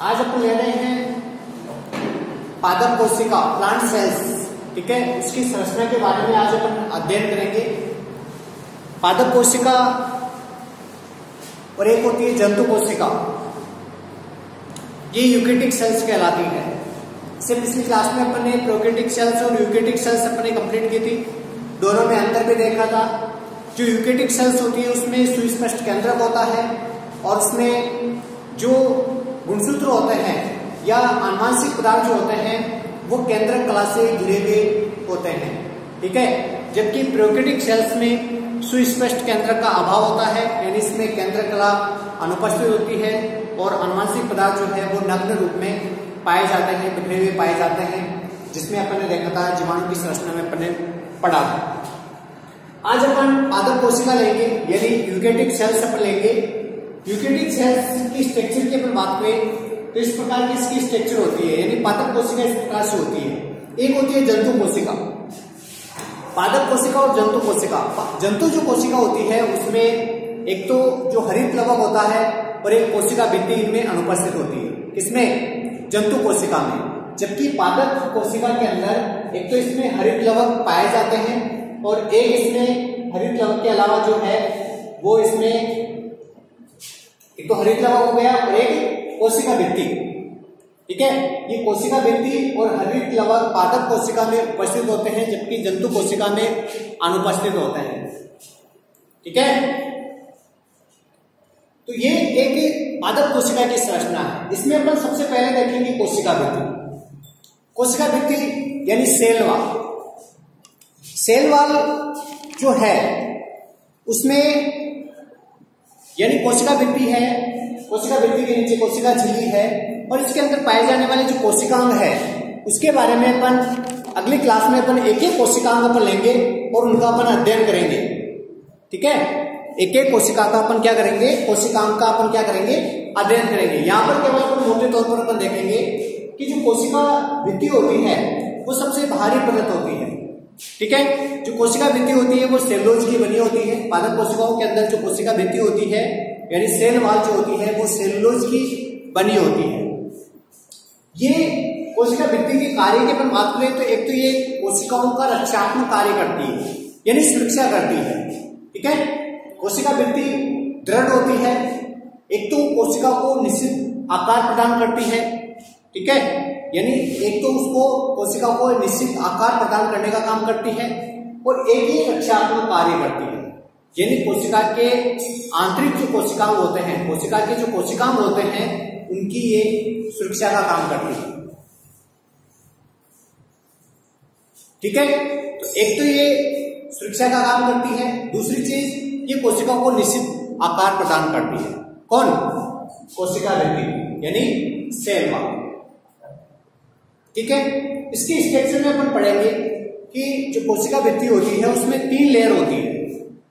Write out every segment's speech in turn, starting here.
आज अपन ले रहे हैं पादप कोशिका, प्लांट सेल्स। ठीक है, उसकी संरचना के बारे में आज अपन अध्ययन करेंगे। पादप कोशिका और एक होती है जंतु कोशिका, ये यूकेटिक सेल्स कहलाती है। इससे पिछली क्लास में अपन ने प्रोकैरियोटिक सेल्स और यूकेटिक सेल्स अपन ने कंप्लीट की थी, दोनों में अंतर भी देखा था। जो यूकेटिक सेल्स होती है उसमें सुस्पष्ट केंद्रक होता है और उसमें जो गुणसूत्र होते हैं या आनुवंशिक पदार्थ जो होते हैं वो केंद्रक कला से घिरे हुए होते हैं। ठीक है, जबकि प्रोकैरियोटिक सेल्स में सुस्पष्ट केंद्रक का अभाव होता है, यानी इसमें केंद्रक कला अनुपस्थित होती है और आनुवंशिक पदार्थ जो है वो नग्न रूप में पाए जाते हैं, बिखरे हुए पाए जाते हैं, जिसमें अपन ने देखा था जीवाणु की संरचना में अपन ने पढ़ा था। आज अपन पादप कोशिका लेंगे, यानी यूकेटिक सेल्स अपन लेंगे। यूकेटिक सेल्स की स्ट्रक्चर की अपन बात करें तो इस प्रकार की इसकी स्ट्रक्चर होती है, यानी पादप कोशिका इस प्रकार से होती है। एक होती है जंतु कोशिका, पादप कोशिका और जंतु कोशिका। जंतु जो कोशिका होती है उसमें एक तो जो हरित लवक होता है और एक कोशिका भित्ति इनमें अनुपस्थित होती है। किसमें? जंतु कोशिका में। जबकि पादप कोशिका के अंदर एक तो इसमें हरित लवक पाए जाते हैं और एक इसमें हरित लवक के अलावा जो है वो इसमें एक तो हरित लवक हो गया और एक कोशिका भित्ति। ठीक है, ये कोशिका भित्ति और हरित लवक पादप कोशिका में उपस्थित होते हैं, जबकि जंतु कोशिका में अनुपस्थित होते हैं। ठीक है, तो ये एक पादप कोशिका की संरचना है। इसमें अपन सबसे पहले देखेंगे कोशिका भित्ति। कोशिका भित्ति यानी सेल वॉल। सेल वॉल जो है उसमें यानी कोशिका भित्ति है, कोशिका भित्ति के नीचे कोशिका झिल्ली है और इसके अंदर पाए जाने वाले जो कोशिकांग है उसके बारे में अपन अगली क्लास में अपन एक एक कोशिकांग अपन लेंगे और उनका अपन अध्ययन करेंगे। ठीक है, एक एक कोशिका का अपन क्या करेंगे, कोशिकांग का अपन क्या करेंगे, अध्ययन करेंगे। यहाँ पर केवल अपन मोटे तौर पर अपन देखेंगे कि जो कोशिका भित्ति होती है वो सबसे बाहरी परत होती है। ठीक है, जो कोशिका भित्ति होती है वो सेलुलोज की बनी होती है। पादप कोशिकाओं के अंदर जो कोशिका भित्ति होती है यानी सेल वॉल जो होती है वो सेलुलोज की बनी होती है। ये कोशिका भित्ति के कार्य की अपन बात करें तो एक तो ये कोशिकाओं का रक्षात्मक कार्य करती है, यानी सुरक्षा करती है। ठीक है, कोशिका भित्ति दृढ़ होती है, एक तो कोशिका को निश्चित आकार प्रदान करती है। ठीक है, यानी एक तो उसको कोशिका को निश्चित आकार प्रदान करने का काम करती है और एक ही रक्षात्मक कार्य करती है, यानी कोशिका के आंतरिक जो कोशिकांग होते हैं, कोशिका के जो कोशिकांग होते हैं उनकी ये सुरक्षा का काम करती है। ठीक है, तो एक तो ये सुरक्षा का काम करती है, दूसरी चीज ये कोशिका को निश्चित आकार प्रदान करती है। कौन? कोशिका भित्ति यानी सेल वॉल। ठीक है, इसकी स्ट्रक्चर में अपन पढ़ेंगे कि जो कोशिका भित्ति होती है उसमें 3 लेयर होती है।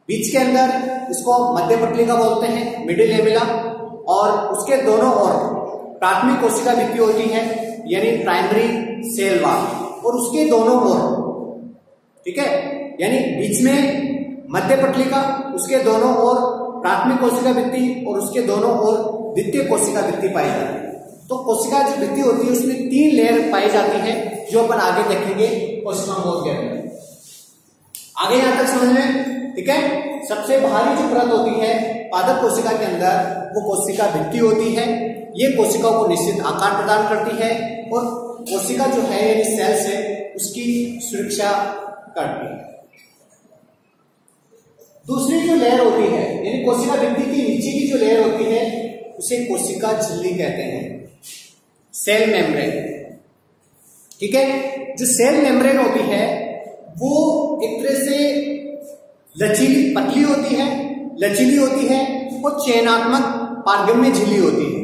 बीच के अंदर इसको मध्य पटलिका बोलते हैं, मिडिल लेमिला, और उसके दोनों ओर प्राथमिक कोशिका भित्ति होती है यानी प्राइमरी सेल वॉल, और उसके दोनों ओर, ठीक है, यानी बीच में मध्य पटलिका, उसके दोनों ओर प्राथमिक कोशिका भित्ति और उसके दोनों ओर द्वितीय कोशिका भित्ति पाई जाती है। तो कोशिका जो भित्ति होती है उसमें 3 लेयर पाई जाती है जो अपन आगे देखेंगे कोशिकाओं के अंदर। आगे यहां तक समझ में? ठीक है, सबसे बाहरी जो परत होती है पादप कोशिका के अंदर वो कोशिका भित्ति होती है। ये कोशिका को निश्चित आकार प्रदान करती है और कोशिका जो है यानी सेल्स है उसकी सुरक्षा करती है। दूसरी जो लेयर होती है यानी कोशिका भित्ति की नीचे की जो लेयर होती है उसे कोशिका झिल्ली कहते हैं, सेल मेम्ब्रेन। ठीक है, जो सेल मेम्ब्रेन होती है वो एक तरह से लचीली, पतली होती है, लचीली होती है और चयनात्मक पारगम्य झिल्ली होती है।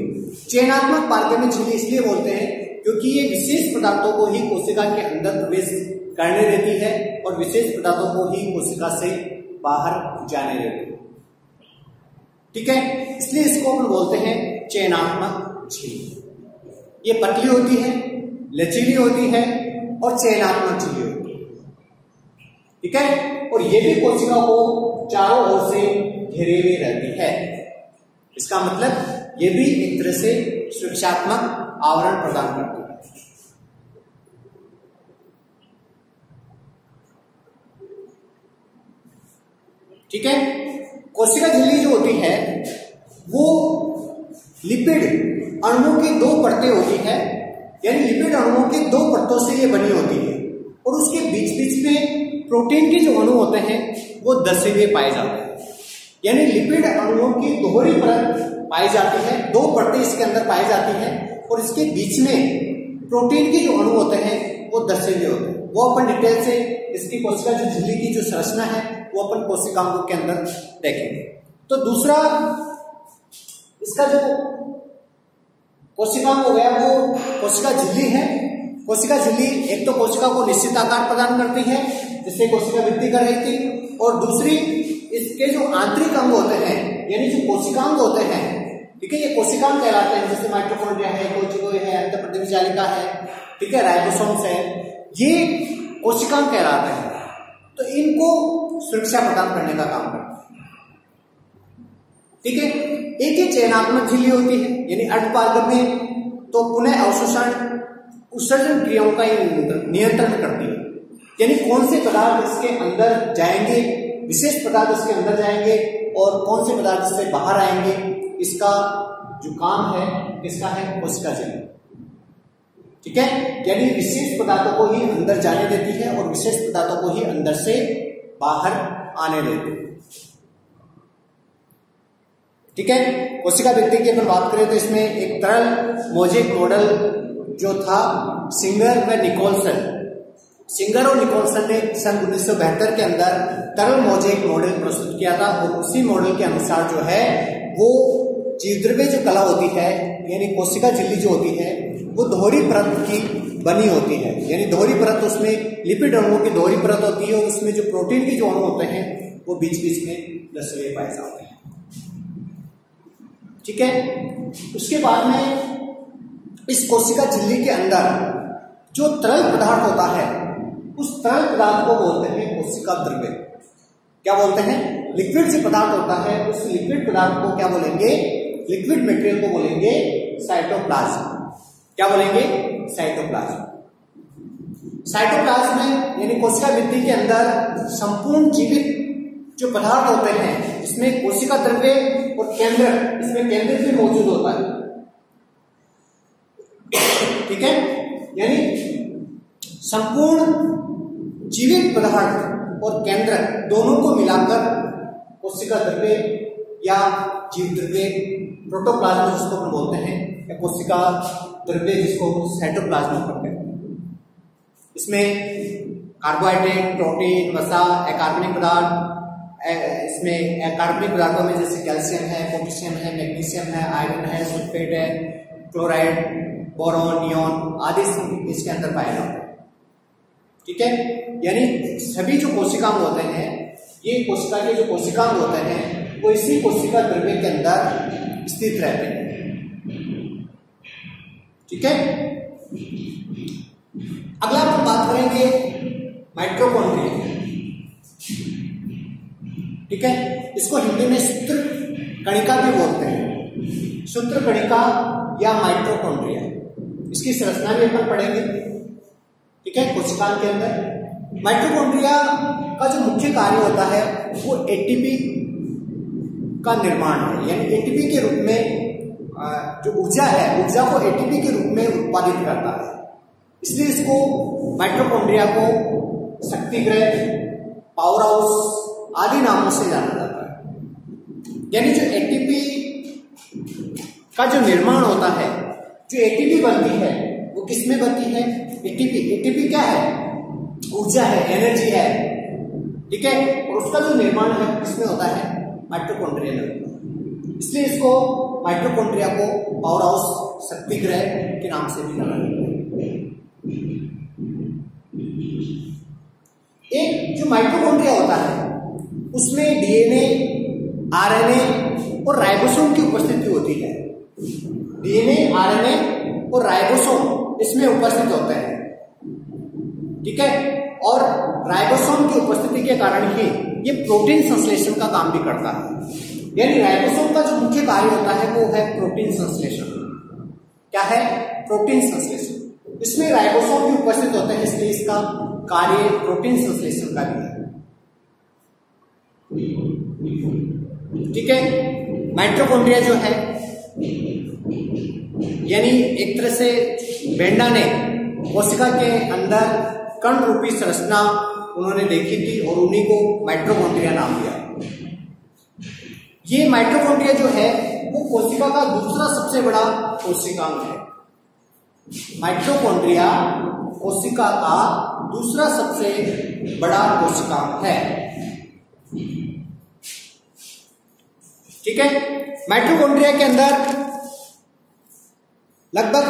चयनात्मक पारगम्य झिल्ली इसलिए बोलते हैं क्योंकि ये विशेष पदार्थों को ही कोशिका के अंदर प्रवेश करने देती है और विशेष पदार्थों को ही कोशिका से बाहर जाने देती है। ठीक है, इसलिए इसको हम बोलते हैं चयनात्मक झिल्ली। ये पतली होती है, लचीली होती है और चयनात्मक झिल्ली होती है। ठीक है, और ये भी कोशिका को चारों ओर से घेरे हुए रहती है। इसका मतलब ये भी एक तरह से सुरक्षात्मक आवरण प्रदान करती है। ठीक है, कोशिका झिल्ली जो होती है वो लिपिड अणुओं की दो परतें होती है, यानी लिपिड अणुओं की दो परतों से ये बनी होती है और उसके बीच बीच में प्रोटीन के जो अणु होते हैं वो दसे हुए पाए जाते हैं। यानी लिपिड अणुओं की दोहरी परत पाई जाती है, दो परतें इसके अंदर पाई जाती हैं और इसके बीच में प्रोटीन के जो अणु होते हैं वो दसे हुए होते हैं। वो अपन डिटेल से इसकी कोशिका जो झिल्ली की जो संरचना है वो अपन कोशिकांगों के अंदर देखेंगे। तो दूसरा इसका जो कोशिकांग हो गया वो कोशिका झिल्ली है। कोशिका झिल्ली एक तो कोशिका को निश्चित आकार प्रदान करती है जिससे कोशिका वृद्धि कर रही थी, और दूसरी इसके जो आंतरिक अंग होते हैं यानी जो कोशिकांग होते हैं, ठीक है, ये कोशिकांग कहलाते हैं, जैसे माइटोकॉन्ड्रिया है, कोशिका है, अंतःप्रदेश जालिका है, ठीक है, राइबोसोम्स है, ये कोशिकांग कहलाते हैं। तो इनको सुरक्षा प्रदान करने का काम करते हैं। ठीक है, एक ही चयनात्मक झिल्ली होती है, यानी अर्धपारगम्य तो पुनः अवशोषण उत्सर्जन क्रियाओं का नियंत्रण करती है, यानी कौन से पदार्थ इसके अंदर जाएंगे, विशेष पदार्थ इसके अंदर जाएंगे और कौन से पदार्थ इससे बाहर आएंगे, इसका जो काम है किसका है, कोशिका झिल्ली। ठीक है, यानी विशेष पदार्थों को ही अंदर जाने देती है और विशेष पदार्थों को ही अंदर से बाहर आने देती है। ठीक है, कोशिका वृद्धि की अपन बात करें तो इसमें एक तरल मोजेक मॉडल जो था सिंगर व निकोलसन, सिंगर और निकोलसन ने सन 1972 के अंदर तरल मोजेक मॉडल प्रस्तुत किया था और उसी मॉडल के अनुसार जो है वो जीवद्रव्य जो कला होती है यानी कोशिका झिल्ली जो होती है वो दोहरी परत की बनी होती है, यानी दोहरी परत, उसमें लिपिड अणुओं की दोहरी परत होती है और उसमें जो प्रोटीन के जो अणु होते हैं वो बीच बीच में दसे हुए पाए जाते हैं। ठीक है, उसके बाद में इस कोशिका झिल्ली के अंदर जो तरल पदार्थ होता है उस तरल पदार्थ को बोलते हैं कोशिका द्रव्य। क्या बोलते हैं, लिक्विड जो पदार्थ होता है उस लिक्विड पदार्थ को क्या बोलेंगे, लिक्विड मटेरियल को बोलेंगे साइटोप्लाज्म। क्या बोलेंगे, साइटोप्लाज्म। साइटोप्लाज्म में यानी कोशिका वृद्धि के अंदर संपूर्ण जीवित जो पदार्थ होते हैं इसमें कोशिका द्रव्य और केंद्र, इसमें केंद्र भी मौजूद होता है। ठीक है, यानी संपूर्ण जीवित पदार्थ और केंद्र दोनों को मिलाकर कोशिका द्रव्य या जीव द्रव्य, प्रोटोप्लाज्म जिसको हम बोलते हैं, या कोशिका द्रव्य जिसको साइटोप्लाज्म कहते हैं। इसमें कार्बोहाइड्रेट, प्रोटीन, वसा, अकार्बनिक पदार्थ, इसमें कार्बनिक पदार्थों में जैसे कैल्शियम है, पोटेशियम है, मैग्नीशियम है, आयरन है, सल्फेट है, क्लोराइड, बोरॉन, नियॉन आदि इसके अंदर पाए जाते हैं। ठीक है, यानी सभी जो कोशिकांग होते हैं, ये कोशिका के जो कोशिकांग होते हैं वो इसी कोशिका द्रव्य के अंदर स्थित रहते हैं। ठीक है, अगला हम बात करेंगे माइटोकॉन्ड्रिया। ठीक है, इसको हिंदी में सूत्र कणिका भी बोलते हैं, सूत्र कणिका या माइटोकॉन्ड्रिया। इसकी संरचना भी अपन पढ़ेंगे। ठीक है, कोशिकांग के अंदर माइटोकॉन्ड्रिया का जो मुख्य कार्य होता है वो एटीपी का निर्माण है, यानी एटीपी के रूप में जो ऊर्जा है, ऊर्जा को एटीपी के रूप में उत्पादित करता है। इसलिए इसको माइटोकॉन्ड्रिया को शक्तिगृह, पावर हाउस आदि नामों से जाना जाता है। यानी जो एटीपी का जो निर्माण होता है, जो एटीपी बनती है वो किसमें बनती है, एटीपी क्या है, ऊर्जा है, एनर्जी है। ठीक है, और उसका जो निर्माण है किसमें होता है, माइटोकॉन्ड्रिया में होता है। इसलिए इसको माइटोकॉन्ड्रिया को पावर हाउस, शक्तिगृह के नाम से भी जाना जाता है। एक जो माइटोकॉन्ड्रिया होता है उसमें डीएनए, आरएनए और राइबोसोम की उपस्थिति होती है। डीएनए, आरएनए और राइबोसोम इसमें उपस्थित होते हैं। ठीक है, और राइबोसोम की उपस्थिति के कारण ही ये प्रोटीन संश्लेषण का काम भी करता है। यानी राइबोसोम का जो मुख्य कार्य होता है वो है प्रोटीन संश्लेषण। क्या है? प्रोटीन संश्लेषण। इसमें राइबोसोम भी उपस्थित होते हैं, इसलिए इसका कार्य प्रोटीन संश्लेषण का भी है। ठीक है। माइटोकॉन्ड्रिया जो है, यानी एक तरह से बेंडा ने कोशिका के अंदर कण रूपी संरचना उन्होंने देखी थी और उन्हीं को माइटोकॉन्ड्रिया नाम दिया। ये माइटोकॉन्ड्रिया जो है वो कोशिका का दूसरा सबसे बड़ा कोशिकांग है। माइटोकॉन्ड्रिया कोशिका का दूसरा सबसे बड़ा कोशिकांग है। ठीक है। माइटोकॉन्ड्रिया के अंदर लगभग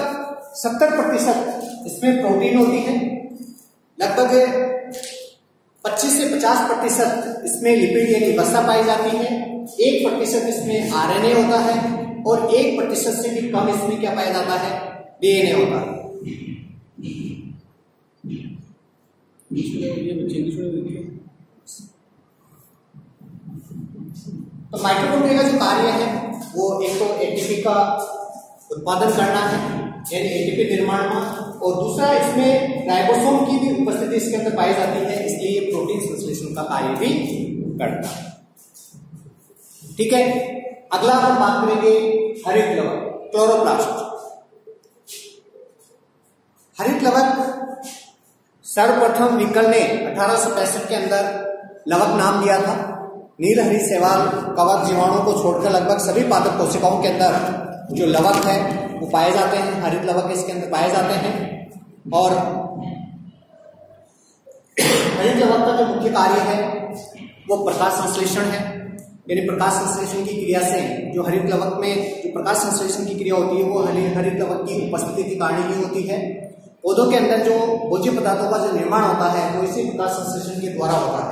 70% इसमें प्रोटीन होती है, लगभग 25 से 50% इसमें लिपिड यानी वसा पाई जाती है, 1% इसमें आरएनए होता है और 1% से भी कम इसमें क्या पाया जाता है? डीएनए होता है। तो माइटोकॉन्ड्रिया का जो कार्य है वो एक तो एटीपी का उत्पादन करना है, यानी एटीपी निर्माण, और दूसरा इसमें राइबोसोम की भी उपस्थिति इसके अंदर पाई जाती है, इसलिए प्रोटीन संश्लेषण का कार्य भी करता है। ठीक है। अगला हम बात करेंगे हरित लवक, क्लोरोप्लास्ट। हरित लवक सर्वप्रथम विकल ने 1865 के अंदर लवक नाम दिया था। नील हरित शैवाल कवक जीवाणु को छोड़कर लगभग सभी पादप कोशिकाओं के अंदर जो लवक है वो पाए जाते हैं, हरित लवक इसके अंदर पाए जाते हैं। और हरित लवक का जो मुख्य कार्य है वो प्रकाश संश्लेषण है, यानी प्रकाश संश्लेषण की क्रिया से जो हरित लवक में जो प्रकाश संश्लेषण की क्रिया होती है वो हरित लवक की उपस्थिति के कारण ही होती है। पौधों के अंदर जो भोज्य पदार्थों का जो निर्माण होता है वो इसी प्रकाश संश्लेषण के द्वारा होता है।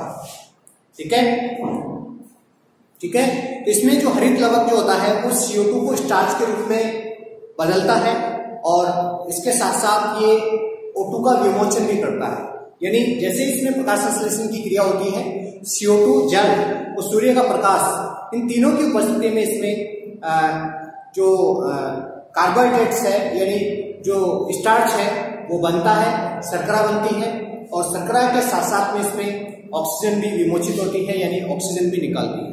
ठीक है। ठीक है। तो इसमें जो हरित लवक जो होता है वो CO2 को स्टार्च के रूप में बदलता है और इसके साथ साथ ये O2 का विमोचन भी करता है। यानी जैसे इसमें प्रकाश संश्लेषण की क्रिया होती है, CO2, जल और सूर्य का प्रकाश, इन तीनों की उपस्थिति में इसमें जो कार्बोहाइड्रेट्स है यानी जो स्टार्च है वो बनता है, शर्करा बनती है और शर्करा के साथ साथ में इसमें ऑक्सीजन भी विमोचित होती है, यानी ऑक्सीजन भी निकलती है।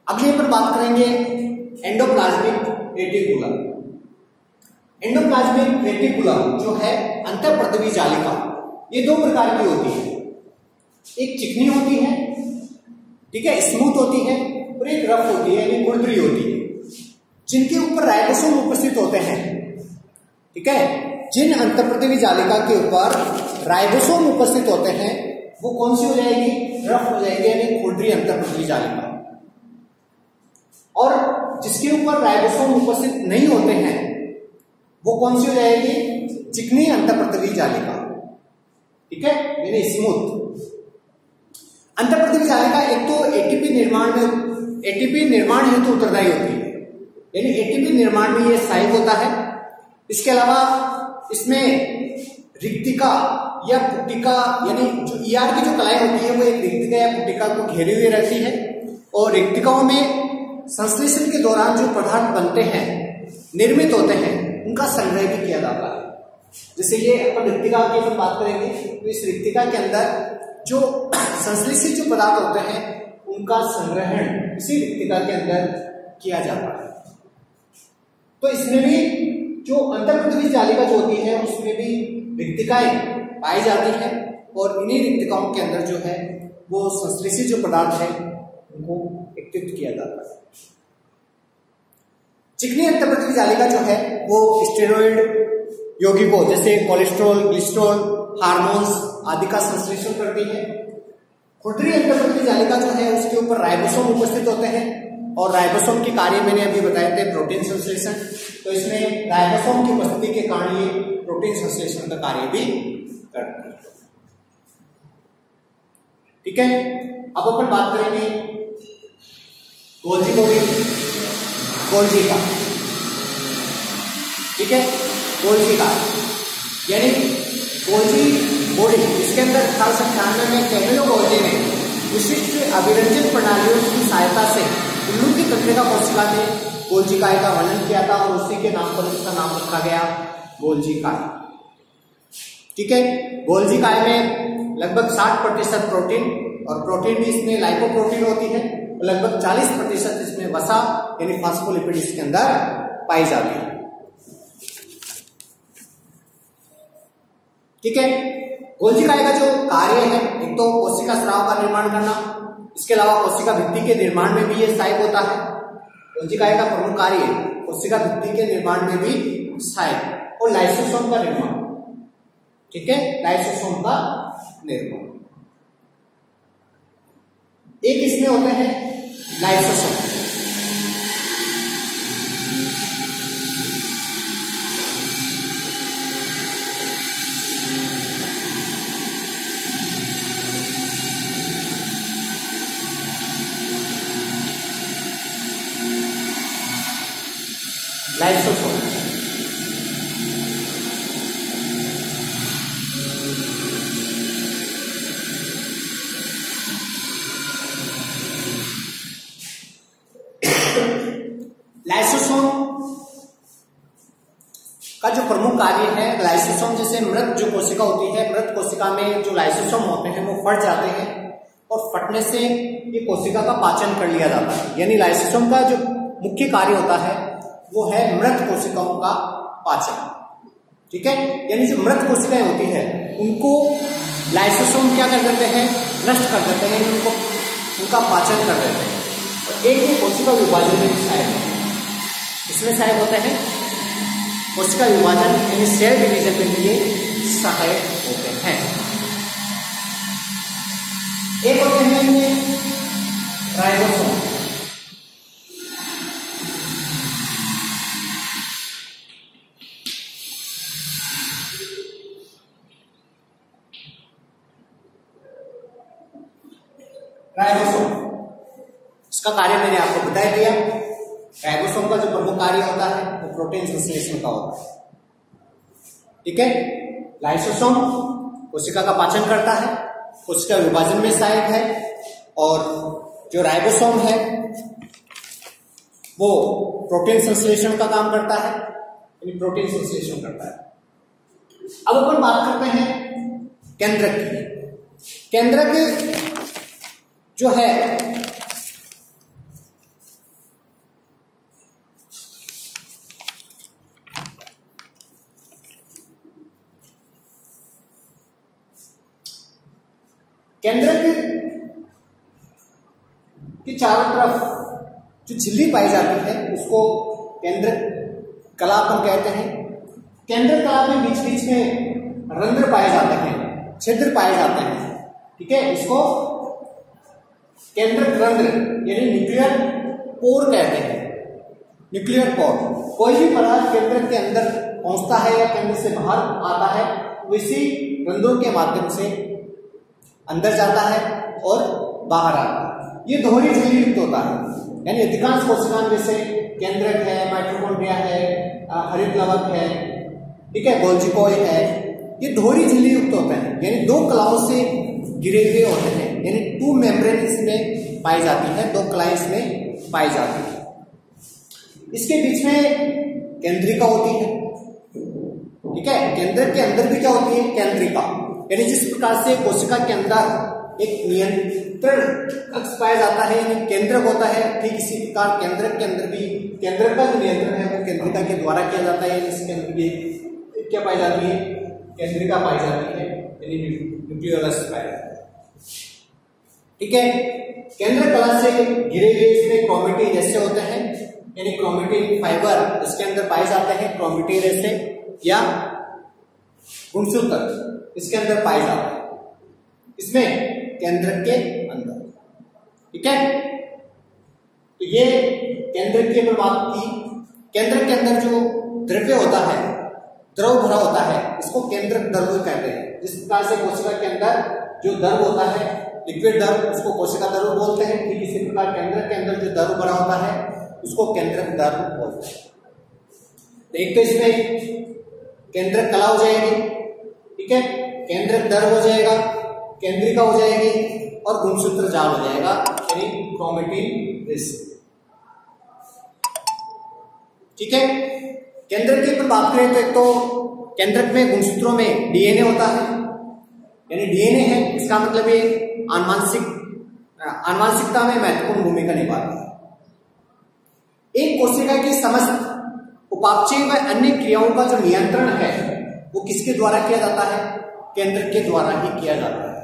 अगले पर बात करेंगे एंडोप्लाज्मिक रेटिकुलम। एंडोप्लाज्मिक रेटिकुलम जो है अंतःप्रतवी जालिका, ये दो प्रकार की होती है। एक चिकनी होती है, ठीक है, स्मूथ होती है, और एक रफ होती है यानी खुरदरी होती है, जिनके ऊपर राइबोसोम उपस्थित होते हैं। ठीक है। जिन अंतःप्रतवी जालिका के ऊपर राइबोसोम उपस्थित होते हैं वो कौन सी हो जाएगी? रफ हो जाएगी, यानी खुरदरी अंतःप्रतवी जालिका। और जिसके ऊपर राइबोसोम उपस्थित नहीं होते हैं वो कौन सी हो जाएगी? चिकनी अंतःप्रतवी जालिका। ठीक है, यानी स्मूथ अंतःप्रतवी जालिका। एक तो एटीपी निर्माण हेतु उत्तरदायी होती है, यानी एटीपी निर्माण में ये सहायक होता है। इसके अलावा इसमें रिक्तिका या पुट्टिका, यानी जो ईआर की जो कलाई होती है वो एक रिक्तिका या पुट्टिका को घेरे हुए रहती है, और रिक्तिकाओं में संश्लेषण के दौरान जो पदार्थ बनते हैं, निर्मित होते हैं, उनका संग्रह भी किया जाता है। जैसे ये अपन रिक्तिका की अपन बात करेंगे तो इस रिक्तिका के अंदर जो संश्लेषित जो पदार्थ होते हैं उनका संग्रहण इसी रिक्तिका के अंदर किया जाता है। तो इसमें भी जो अंतःप्रतवी जालिका जो होती है उसमें भी रिक्तिकाएं पाई जाती है, और इन्हीं रिक्तिकाओं के अंदर जो है वो संश्लेषित जो पदार्थ है उनको एकत्रित किया जाता है। चिकनी अंतःप्रतवी जालिका जो है वो स्टेरॉइड यौगिकों जैसे कोलेस्ट्रॉल, ग्लिसरॉल, हार्मोन्स आदि का संश्लेषण करती है। खुरदरी अंतःप्रतवी जालिका जो है उसके ऊपर राइबोसोम उपस्थित होते हैं, और राइबोसोम के कार्य मैंने अभी बताए थे प्रोटीन संश्लेषण, तो इसमें राइबोसोम की उपस्थिति के कारण ये प्रोटीन संश्लेषण का कार्य भी करती है। ठीक है। अब अपन बात करेंगे गोल्जी का। ठीक है, गोल्जी का यानी गोल्जी बॉडी, इसके अंदर 1898 में कैमिलो गोल्जी ने विशिष्ट अभिरंजन प्रणालियों की सहायता से उल्लू की तंत्रिका कोशिका में गोल्जी काय का वर्णन किया था और उसी के नाम पर इसका नाम रखा गया गोल्जी काय। ठीक है, गोल्जी काय में लगभग 60% प्रोटीन और प्रोटीन भी इसमें लाइपोप्रोटीन होती है, लगभग 40% इसमें वसा यानी फास्फोलिपिड इसके अंदर पाई जाती है। ठीक है, गोल्जी काय का जो कार्य है, एक तो कोशिका स्राव का निर्माण करना, इसके अलावा कोशिका भित्ति के निर्माण में भी ये सहायक होता है। गोल्जी काय का प्रमुख कार्य कोशिका भित्ति के निर्माण में भी सहायक और लाइसोसोम का निर्माण। ठीक है, लाइसोसोम का निर्माण। एक इसमें होते हैं लाइसोसोम। लाइसोसोम लाइसोसोम का जो प्रमुख कार्य है, लाइसोसोम जैसे मृत जो कोशिका होती है, मृत कोशिका में जो लाइसोसोम होते हैं वो फट जाते हैं और फटने से ये कोशिका का पाचन कर लिया जाता है। यानी लाइसोसोम का जो मुख्य कार्य होता है वो है मृत कोशिकाओं का पाचन। ठीक है, यानी जो मृत कोशिकाएं होती है उनको लाइसोसोम क्या कर देते हैं, नष्ट कर देते हैं, उनका पाचन कर देते हैं। और एक ये कोशिका विभाजन में सहायक है, इसमें सहायक होते हैं कोशिका विभाजन यानी सेल डिवीजन के लिए सहायक होते हैं। एक होते हैं राइबोसोम। राइबोसोम इसका कार्य मैंने आपको बता दिया। राइबोसोम का जो प्रमुख कार्य होता है वो प्रोटीन संश्लेषण का होता है। ठीक है, लाइसोसोम कोशिका का पाचन करता है, कोशिका विभाजन में सहायक है, और जो राइबोसोम है वो प्रोटीन संश्लेषण का काम करता है, यानी प्रोटीन संश्लेषण करता है। अब अपन बात करते हैं केंद्रक की। केंद्रक जो है केंद्रक के चारों तरफ जो झिल्ली पाई जाती है उसको केंद्रक कला अपन कहते हैं। केंद्रक कला में बीच बीच में रंध्र पाए जाते हैं, छिद्र पाए जाते हैं। ठीक है, इसको केंद्रक रंध्र यानी न्यूक्लियर पोर कहते हैं। न्यूक्लियर पोर, कोई भी पदार्थ केंद्रक के अंदर पहुंचता है या केंद्र से बाहर आता है वो इसी रंध्रों के माध्यम से अंदर जाता है और बाहर आता है। ये दोहरी झिल्ली युक्त होता है, यानी अधिकांश कोशिकाएं जैसे केंद्रक है, माइटोकॉन्ड्रिया है, हरित लवक है, ठीक है, गोल्जी कॉय है, ये दोहरी झिल्ली युक्त होते हैं, यानी दो कलाओं से गिरे हुए होते हैं, यानी टू मेम्ब्रेन इसमें पाई जाती है, दो कलाएं इसमें पाई जाती है। इसके बीच में केंद्रिका होती है। ठीक है, केंद्रक के अंदर भी क्या होती है, केंद्रिका, यानी जिस प्रकार से कोशिका के अंदर एक नियंत्रण कक्ष पाया जाता है यानी केंद्रक होता है, ठीक इसी प्रकार केंद्रक के अंदर भी केंद्रक का जो नियंत्रण है वो केंद्रिका के द्वारा किया जाता है। इसके अंदर भी क्या पाई जाती है, केंद्रिका पाई जाती है, यानी न्यूक्लियोलस पाया जाता है। ठीक है, केंद्र कला से घिरे हुए इसमें क्रोमेटिन जैसे होते हैं, यानी क्रोमेटिन फाइबर इसके अंदर पाए जाते हैं, क्रोमेटिन जैसे या गुणसूत्र इसके अंदर पाए जाते हैं, इसमें केंद्रक के अंदर। ठीक है, तो ये केंद्रक की अगर बात की, केंद्रक के अंदर जो द्रव्य होता है, द्रव भरा होता है, इसको केंद्रक द्रव्य कहते हैं। जिस प्रकार से कोशिका के अंदर जो द्रव होता है, लिक्विड द्रव, उसको कोशिका द्रव बोलते हैं, ठीक इसी प्रकार केंद्रक के अंदर जो द्रव भरा होता है उसको केंद्रक द्रव बोलते हैं। तो एक तो इसमें केंद्रक कला हो जाएगी, ठीक है, केंद्रक द्रव हो जाएगा, केंद्रिका हो जाएगी, और गुणसूत्र जाल हो जाएगा, यानी क्रोमेटिन रिस्ट। ठीक है, केंद्रक की पर बात करें तो एक तो केंद्रक में गुणसूत्रों में डीएनए होता है, यानी डीएनए है, इसका मतलब ये आनुवांशिकता में महत्वपूर्ण भूमिका निभाता है। एक कोशिका की समस्त उपापचय व अन्य क्रियाओं का जो नियंत्रण है वो किसके द्वारा किया जाता है? केंद्रक के द्वारा ही किया जाता है।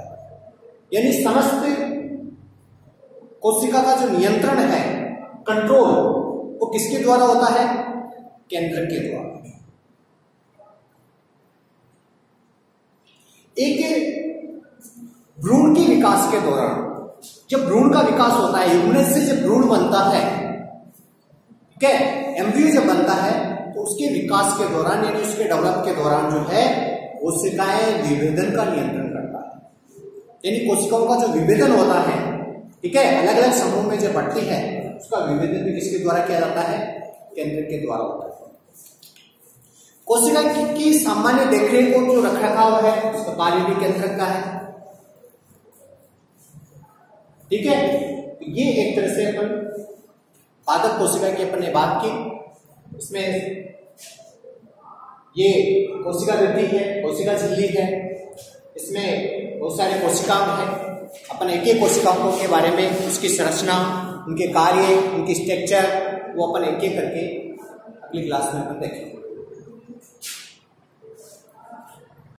यानी समस्त कोशिका का जो नियंत्रण है, कंट्रोल, वो किसके द्वारा होता है? केंद्रक के द्वारा। एक भ्रूण के विकास के दौरान, जब भ्रूण का विकास होता है, युग्मनज से जब भ्रूण बनता है, ठीक है, एम्ब्रियो जब बनता है, तो उसके विकास के दौरान यानी उसके डेवलप के दौरान जो है कोशिकाएं विभेदन का नियंत्रण करता है। यानी कोशिकाओं का जो विभेदन होता है, ठीक है, अलग अलग समूह में जो बढ़ती है, उसका विभेदन भी किसके द्वारा किया जाता है? केंद्रक के द्वारा होता है। कोशिका की सामान्य देखरेख और जो रखरखाव है उसका कार्य भी केंद्रक का है। ठीक है, ये एक तरह से अपन पादप कोशिका की अपन ने बात की। इसमें ये कोशिका वृद्धि है, कोशिका झिल्ली है, इसमें बहुत सारे कोशिकाएं हैं। अपन एक एक कोशिकाओं के बारे में, उसकी संरचना, उनके कार्य, उनकी स्ट्रक्चर, वो अपन एक एक करके अगली क्लास में अपन देखेंगे।